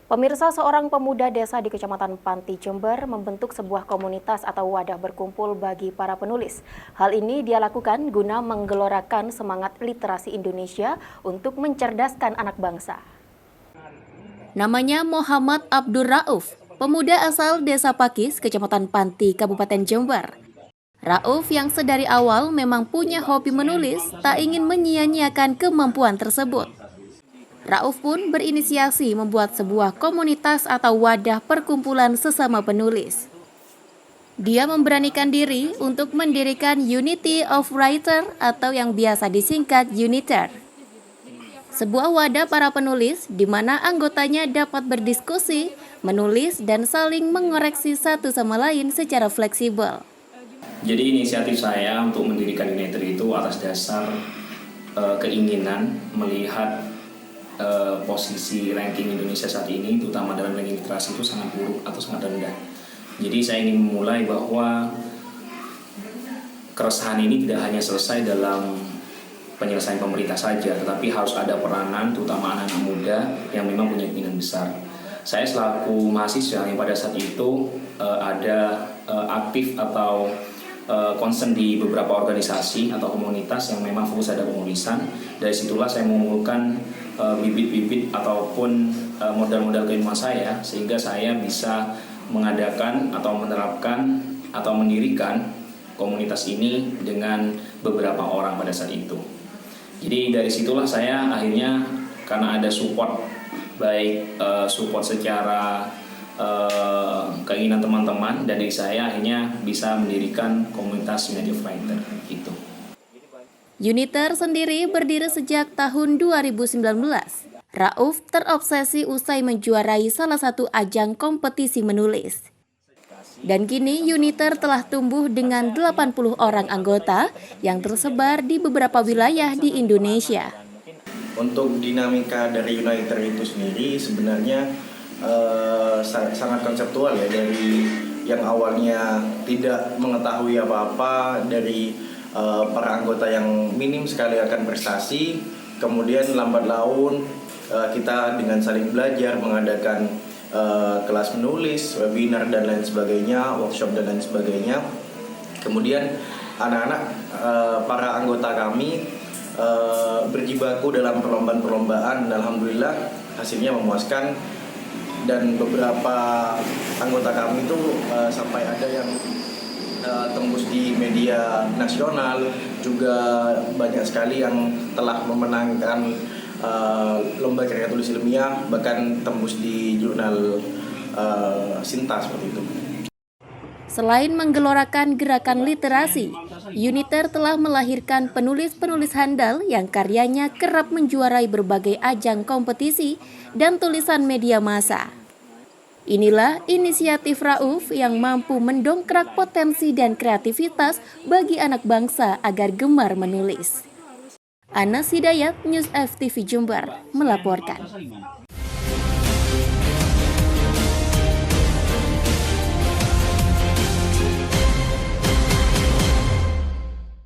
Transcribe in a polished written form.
Pemirsa, seorang pemuda desa di Kecamatan Panti, Jember membentuk sebuah komunitas atau wadah berkumpul bagi para penulis. Hal ini dia lakukan guna menggelorakan semangat literasi Indonesia untuk mencerdaskan anak bangsa. Namanya Muhammad Abdur Rauf, pemuda asal Desa Pakis, Kecamatan Panti, Kabupaten Jember. Rauf yang sedari awal memang punya hobi menulis, tak ingin menyia-nyiakan kemampuan tersebut. Rauf pun berinisiasi membuat sebuah komunitas atau wadah perkumpulan sesama penulis. Dia memberanikan diri untuk mendirikan Unity of Writer atau yang biasa disingkat Uniter. Sebuah wadah para penulis di mana anggotanya dapat berdiskusi, menulis, dan saling mengoreksi satu sama lain secara fleksibel. Jadi inisiatif saya untuk mendirikan Uniter itu atas dasar keinginan melihat posisi ranking Indonesia saat ini, terutama dalam ranking literasi itu sangat buruk atau sangat rendah. Jadi saya ingin memulai bahwa keresahan ini tidak hanya selesai dalam penyelesaian pemerintah saja, tetapi harus ada peranan terutama anak-anak muda yang memang punya keinginan besar. Saya selaku mahasiswa yang pada saat itu ada aktif atau concern di beberapa organisasi atau komunitas yang memang fokus ada penulisan. Dari situlah saya mengumpulkan bibit-bibit ataupun modal-modal keilmuan saya, sehingga saya bisa mengadakan atau menerapkan atau mendirikan komunitas ini dengan beberapa orang pada saat itu. Jadi dari situlah saya akhirnya, karena ada support, baik support secara keinginan teman-teman, dan dari saya akhirnya bisa mendirikan komunitas Unity of Writer itu. Uniter sendiri berdiri sejak tahun 2019. Rauf terobsesi usai menjuarai salah satu ajang kompetisi menulis. Dan kini Uniter telah tumbuh dengan 80 orang anggota yang tersebar di beberapa wilayah di Indonesia. Untuk dinamika dari Uniter itu sendiri sebenarnya sangat konseptual ya, dari yang awalnya tidak mengetahui apa-apa, dari para anggota yang minim sekali akan prestasi, kemudian lambat laun kita dengan saling belajar mengadakan kelas menulis, webinar dan lain sebagainya, workshop dan lain sebagainya. Kemudian anak-anak para anggota kami berjibaku dalam perlombaan-perlombaan, dan alhamdulillah hasilnya memuaskan. Dan beberapa anggota kami itu sampai ada yang tembus di media nasional, juga banyak sekali yang telah memenangkan lomba karya tulis ilmiah, bahkan tembus di jurnal Sinta seperti itu. Selain menggelorakan gerakan literasi, Uniter telah melahirkan penulis-penulis handal yang karyanya kerap menjuarai berbagai ajang kompetisi dan tulisan media massa. Inilah inisiatif Rauf yang mampu mendongkrak potensi dan kreativitas bagi anak bangsa agar gemar menulis. Anas Hidayat, News FTV Jember, melaporkan.